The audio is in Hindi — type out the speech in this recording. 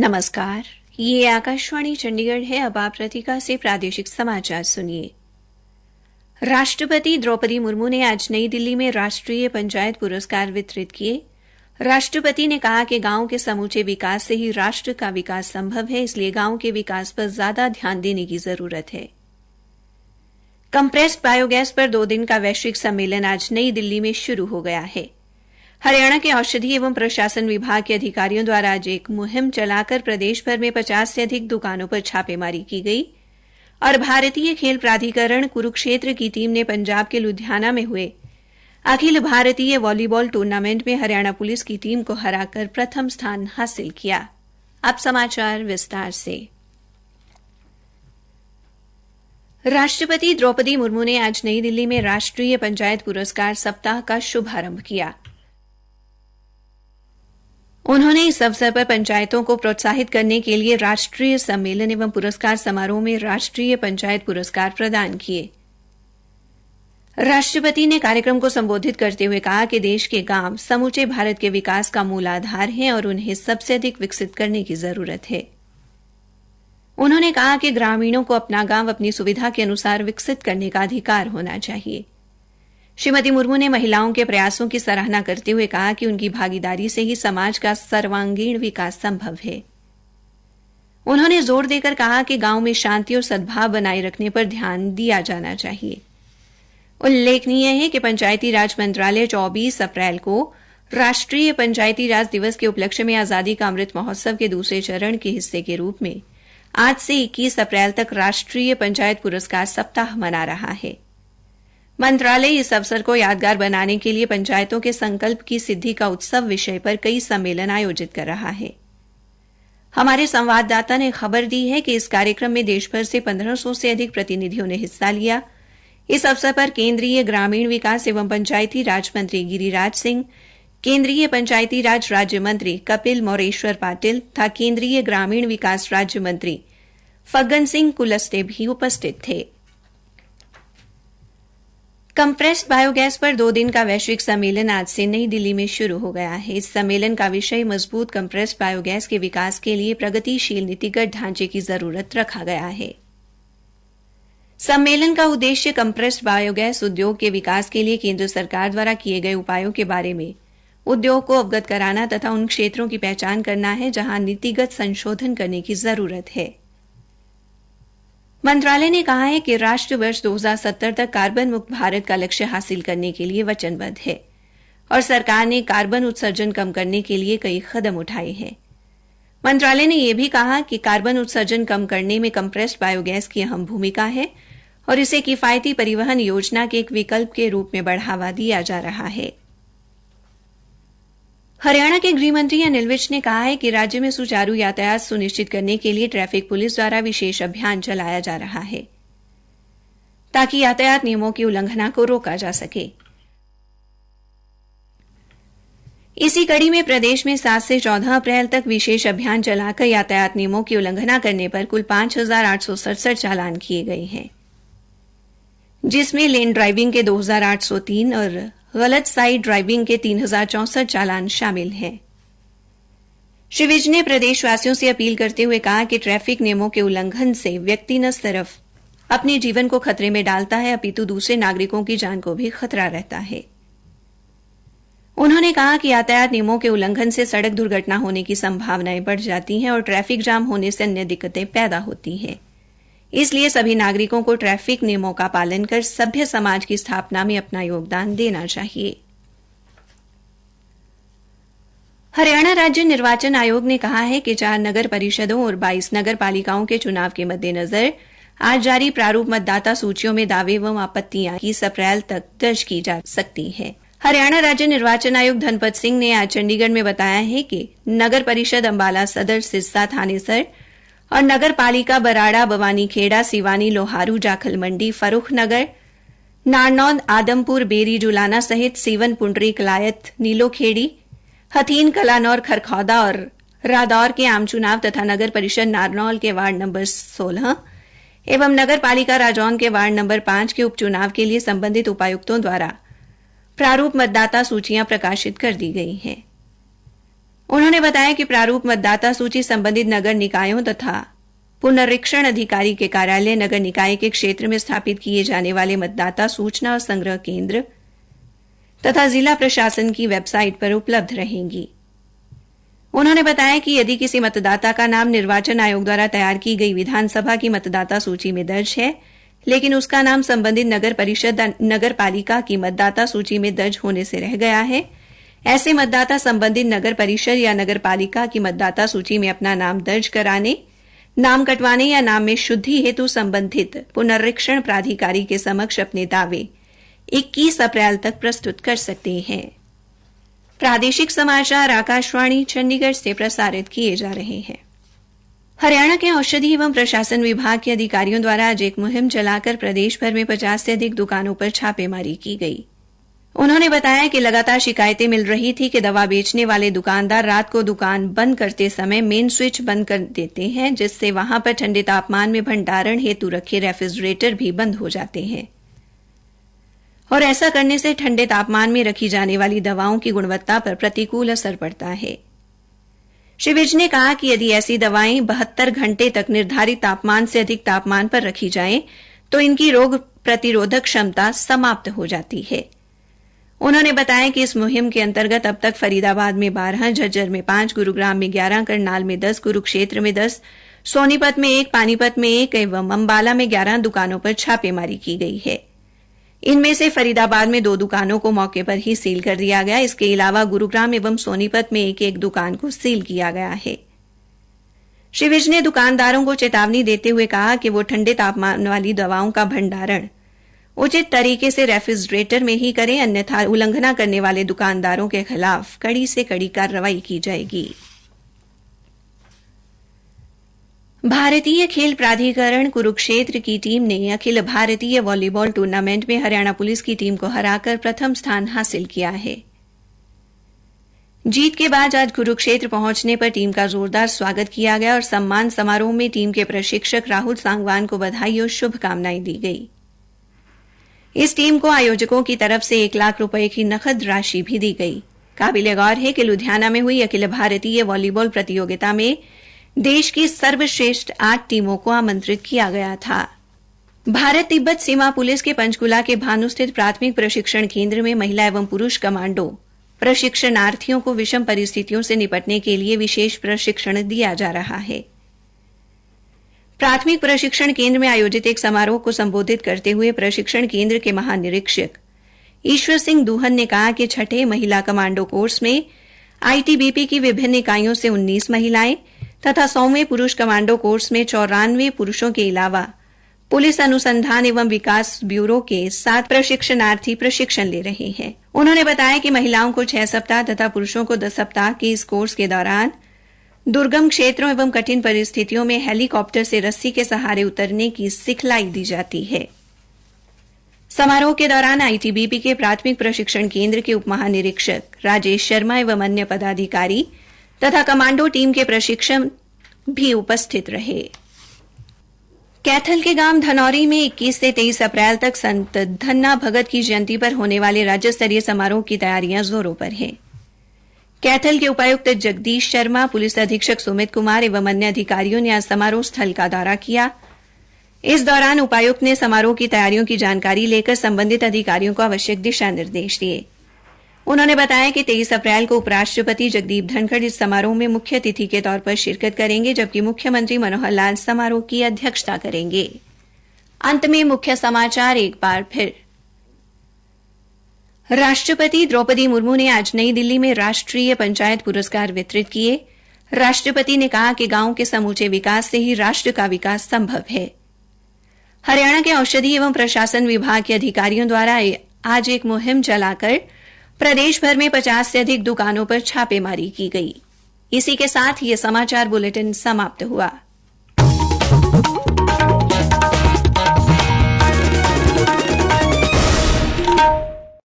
नमस्कार, ये आकाशवाणी चंडीगढ़ है। अब आप रतिका से प्रादेशिक समाचार सुनिए। राष्ट्रपति द्रौपदी मुर्मू ने आज नई दिल्ली में राष्ट्रीय पंचायत पुरस्कार वितरित किए। राष्ट्रपति ने कहा कि गांव के समूचे विकास से ही राष्ट्र का विकास संभव है, इसलिए गांव के विकास पर ज्यादा ध्यान देने की जरूरत है। कंप्रेस्ड बायोगैस पर 2 दिन का वैश्विक सम्मेलन आज नई दिल्ली में शुरू हो गया है। हरियाणा के औषधि एवं प्रशासन विभाग के अधिकारियों द्वारा आज एक मुहिम चलाकर प्रदेश भर में 50 से अधिक दुकानों पर छापेमारी की गई और भारतीय खेल प्राधिकरण कुरुक्षेत्र की टीम ने पंजाब के लुधियाना में हुए अखिल भारतीय वॉलीबॉल टूर्नामेंट में हरियाणा पुलिस की टीम को हराकर प्रथम स्थान हासिल किया। अब समाचार विस्तार से। राष्ट्रपति द्रौपदी मुर्मू ने आज नई दिल्ली में राष्ट्रीय पंचायत पुरस्कार सप्ताह का शुभारंभ किया। उन्होंने इस अवसर पर पंचायतों को प्रोत्साहित करने के लिए राष्ट्रीय सम्मेलन एवं पुरस्कार समारोह में राष्ट्रीय पंचायत पुरस्कार प्रदान किए। राष्ट्रपति ने कार्यक्रम को संबोधित करते हुए कहा कि देश के गांव समूचे भारत के विकास का मूल आधार हैं और उन्हें सबसे अधिक विकसित करने की जरूरत है। उन्होंने कहा कि ग्रामीणों को अपना गांव अपनी सुविधा के अनुसार विकसित करने का अधिकार होना चाहिए। श्रीमती मुर्मू ने महिलाओं के प्रयासों की सराहना करते हुए कहा कि उनकी भागीदारी से ही समाज का सर्वांगीण विकास संभव है। उन्होंने जोर देकर कहा कि गांव में शांति और सद्भाव बनाए रखने पर ध्यान दिया जाना चाहिए। उल्लेखनीय है कि पंचायती राज मंत्रालय 24 अप्रैल को राष्ट्रीय पंचायती राज दिवस के उपलक्ष्य में आजादी का अमृत महोत्सव के दूसरे चरण के हिस्से के रूप में आज से 21 अप्रैल तक राष्ट्रीय पंचायत पुरस्कार सप्ताह मना रहा है। मंत्रालय इस अवसर को यादगार बनाने के लिए पंचायतों के संकल्प की सिद्धि का उत्सव विषय पर कई सम्मेलन आयोजित कर रहा है। हमारे संवाददाता ने खबर दी है कि इस कार्यक्रम में देश भर से 1500 से अधिक प्रतिनिधियों ने हिस्सा लिया। इस अवसर पर केंद्रीय ग्रामीण विकास एवं पंचायती राज मंत्री गिरिराज सिंह, केंद्रीय पंचायती राज राज्य मंत्री कपिल मोरेश्वर पाटिल तथा केंद्रीय ग्रामीण विकास राज्य मंत्री फग्गन सिंह कुलस्ते भी उपस्थित थे। कंप्रेस्ड बायोगैस पर 2 दिन का वैश्विक सम्मेलन आज से नई दिल्ली में शुरू हो गया है। इस सम्मेलन का विषय मजबूत कंप्रेस्ड बायोगैस के विकास के लिए प्रगतिशील नीतिगत ढांचे की जरूरत रखा गया है। सम्मेलन का उद्देश्य कंप्रेस्ड बायोगैस उद्योग के विकास के लिए केंद्र सरकार द्वारा किए गए उपायों के बारे में उद्योग को अवगत कराना तथा उन क्षेत्रों की पहचान करना है जहां नीतिगत संशोधन करने की जरूरत है। मंत्रालय ने कहा है कि राष्ट्र वर्ष 2070 तक कार्बन मुक्त भारत का लक्ष्य हासिल करने के लिए वचनबद्ध है और सरकार ने कार्बन उत्सर्जन कम करने के लिए कई कदम उठाए हैं। मंत्रालय ने यह भी कहा कि कार्बन उत्सर्जन कम करने में कंप्रेस्ड बायोगैस की अहम भूमिका है और इसे किफायती परिवहन योजना के एक विकल्प के रूप में बढ़ावा दिया जा रहा है। हरियाणा के गृह मंत्री अनिल विज ने कहा है कि राज्य में सुचारू यातायात सुनिश्चित करने के लिए ट्रैफिक पुलिस द्वारा विशेष अभियान चलाया जा रहा है ताकि यातायात नियमों की उल्लंघना को रोका जा सके। इसी कड़ी में प्रदेश में 7 से 14 अप्रैल तक विशेष अभियान चलाकर यातायात नियमों की उल्लंघना करने पर कुल 5867 चालान किए गए हैं, जिसमें लेन ड्राइविंग के 2803 और गलत साइड ड्राइविंग के 3064 चालान शामिल हैं। श्री विज ने प्रदेशवासियों से अपील करते हुए कहा कि ट्रैफिक नियमों के उल्लंघन से व्यक्ति न सिर्फ अपने जीवन को खतरे में डालता है अपितु दूसरे नागरिकों की जान को भी खतरा रहता है। उन्होंने कहा कि यातायात नियमों के उल्लंघन से सड़क दुर्घटना होने की संभावनाएं बढ़ जाती हैं और ट्रैफिक जाम होने से अन्य दिक्कतें पैदा होती हैं। इसलिए सभी नागरिकों को ट्रैफिक नियमों का पालन कर सभ्य समाज की स्थापना में अपना योगदान देना चाहिए। हरियाणा राज्य निर्वाचन आयोग ने कहा है कि 4 नगर परिषदों और 22 नगर पालिकाओं के चुनाव के मद्देनजर आज जारी प्रारूप मतदाता सूचियों में दावे एवं आपत्तियां 21 अप्रैल तक दर्ज की जा सकती हैं। हरियाणा राज्य निर्वाचन आयुक्त धनपत सिंह ने आज चंडीगढ़ में बताया है कि नगर परिषद अंबाला सदर, सिरसा, थानेसर और नगर पालिका बराड़ा, बवानीखेड़ा, सिवानी, लोहारू, जाखल मंडी, फरुख नगर, नारनौंद, आदमपुर, बेरी, जुलाना सहित सीवन, पुंडरी, कलायत, नीलोखेड़ी, हथीन, कलानौर, खरखौदा और रादौर के आम चुनाव तथा नगर परिषद नारनौल के वार्ड नंबर 16 एवं नगर पालिका राजौन के वार्ड नंबर 5 के उपचुनाव के लिए संबंधित उपायुक्तों द्वारा प्रारूप मतदाता सूचियां प्रकाशित कर दी गई हैं। उन्होंने बताया कि प्रारूप मतदाता सूची संबंधित नगर निकायों तथा पुनरीक्षण अधिकारी के कार्यालय नगर निकाय के क्षेत्र में स्थापित किए जाने वाले मतदाता सूचना और संग्रह केंद्र तथा जिला प्रशासन की वेबसाइट पर उपलब्ध रहेंगी। उन्होंने बताया कि यदि किसी मतदाता का नाम निर्वाचन आयोग द्वारा तैयार की गई विधानसभा की मतदाता सूची में दर्ज है, लेकिन उसका नाम संबंधित नगर परिषद नगर पालिका की मतदाता सूची में दर्ज होने से रह गया है, ऐसे मतदाता संबंधित नगर परिषद या नगर पालिका की मतदाता सूची में अपना नाम दर्ज कराने, नाम कटवाने या नाम में शुद्धि हेतु संबंधित पुनरीक्षण प्राधिकारी के समक्ष अपने दावे 21 अप्रैल तक प्रस्तुत कर सकते हैं। प्रादेशिक समाचार आकाशवाणी चंडीगढ़ से प्रसारित किए जा रहे हैं। हरियाणा के औषधि एवं प्रशासन विभाग के अधिकारियों द्वारा आज एक मुहिम चलाकर प्रदेश भर में 50 से अधिक दुकानों पर छापेमारी की गई। उन्होंने बताया कि लगातार शिकायतें मिल रही थी कि दवा बेचने वाले दुकानदार रात को दुकान बंद करते समय मेन स्विच बंद कर देते हैं, जिससे वहां पर ठंडे तापमान में भंडारण हेतु रखे रेफ्रिजरेटर भी बंद हो जाते हैं और ऐसा करने से ठंडे तापमान में रखी जाने वाली दवाओं की गुणवत्ता पर प्रतिकूल असर पड़ता है। श्री विज ने कहा कि यदि ऐसी दवाएं 72 घंटे तक निर्धारित तापमान से अधिक तापमान पर रखी जाएं तो इनकी रोग प्रतिरोधक क्षमता समाप्त हो जाती है। उन्होंने बताया कि इस मुहिम के अंतर्गत अब तक फरीदाबाद में 12, झज्जर में 5, गुरुग्राम में 11, करनाल में 10, कुरुक्षेत्र में 10, सोनीपत में 1, पानीपत में 1 एवं अंबाला में 11 दुकानों पर छापेमारी की गई है। इनमें से फरीदाबाद में 2 दुकानों को मौके पर ही सील कर दिया गया। इसके अलावा गुरुग्राम एवं सोनीपत में 1-1 दुकान को सील किया गया है। श्री विज ने दुकानदारों को चेतावनी देते हुए कहा कि वो ठंडे तापमान वाली दवाओं का भंडारण उचित तरीके से रेफ्रिजरेटर में ही करें, अन्यथा उल्लंघना करने वाले दुकानदारों के खिलाफ कड़ी से कड़ी कार्रवाई की जाएगी। भारतीय खेल प्राधिकरण कुरुक्षेत्र की टीम ने अखिल भारतीय वॉलीबॉल टूर्नामेंट में हरियाणा पुलिस की टीम को हराकर प्रथम स्थान हासिल किया है। जीत के बाद आज कुरुक्षेत्र पहुंचने पर टीम का जोरदार स्वागत किया गया और सम्मान समारोह में टीम के प्रशिक्षक राहुल सांगवान को बधाई और शुभकामनाएं दी गई। इस टीम को आयोजकों की तरफ से 1 लाख रुपए की नकद राशि भी दी गई। काबिल-ए-गौर है कि लुधियाना में हुई अखिल भारतीय वॉलीबॉल प्रतियोगिता में देश की सर्वश्रेष्ठ 8 टीमों को आमंत्रित किया गया था। भारत तिब्बत सीमा पुलिस के पंचकुला के भानु स्थित प्राथमिक प्रशिक्षण केंद्र में महिला एवं पुरुष कमांडो प्रशिक्षणार्थियों को विषम परिस्थितियों से निपटने के लिए विशेष प्रशिक्षण दिया जा रहा है। प्राथमिक प्रशिक्षण केंद्र में आयोजित एक समारोह को संबोधित करते हुए प्रशिक्षण केंद्र के महानिरीक्षक ईश्वर सिंह दूहन ने कहा कि छठे महिला कमांडो कोर्स में आईटीबीपी की विभिन्न इकाइयों से 19 महिलाएं तथा 100वें पुरुष कमांडो कोर्स में 94 पुरुषों के अलावा पुलिस अनुसंधान एवं विकास ब्यूरो के 7 प्रशिक्षणार्थी प्रशिक्षण ले रहे हैं। उन्होंने बताया कि महिलाओं को 6 सप्ताह तथा पुरुषों को 10 सप्ताह के इस कोर्स के दौरान दुर्गम क्षेत्रों एवं कठिन परिस्थितियों में हेलीकॉप्टर से रस्सी के सहारे उतरने की सिखलाई दी जाती है। समारोह के दौरान आईटीबीपी के प्राथमिक प्रशिक्षण केंद्र के उप महानिरीक्षक राजेश शर्मा एवं अन्य पदाधिकारी तथा कमांडो टीम के प्रशिक्षक भी उपस्थित रहे। कैथल के गांव धनौरी में 21 से 23 अप्रैल तक संत धन्ना भगत की जयंती पर होने वाले राज्य स्तरीय समारोह की तैयारियां जोरों पर हैं। कैथल के उपायुक्त जगदीश शर्मा, पुलिस अधीक्षक सुमित कुमार एवं अन्य अधिकारियों ने आज समारोह स्थल का दौरा किया। इस दौरान उपायुक्त ने समारोह की तैयारियों की जानकारी लेकर संबंधित अधिकारियों को आवश्यक दिशा निर्देश दिए। उन्होंने बताया कि 23 अप्रैल को उपराष्ट्रपति जगदीप धनखड़ इस समारोह में मुख्य अतिथि के तौर पर शिरकत करेंगे, जबकि मुख्यमंत्री मनोहर लाल समारोह की अध्यक्षता करेंगे। अंत में मुख्य समाचार एक बार फिर। राष्ट्रपति द्रौपदी मुर्मू ने आज नई दिल्ली में राष्ट्रीय पंचायत पुरस्कार वितरित किए। राष्ट्रपति ने कहा कि गांव के समूचे विकास से ही राष्ट्र का विकास संभव है। हरियाणा के औषधि एवं प्रशासन विभाग के अधिकारियों द्वारा आज एक मुहिम चलाकर प्रदेश भर में 50 से अधिक दुकानों पर छापेमारी की गई। इसी के साथ ये समाचार बुलेटिन समाप्त हुआ।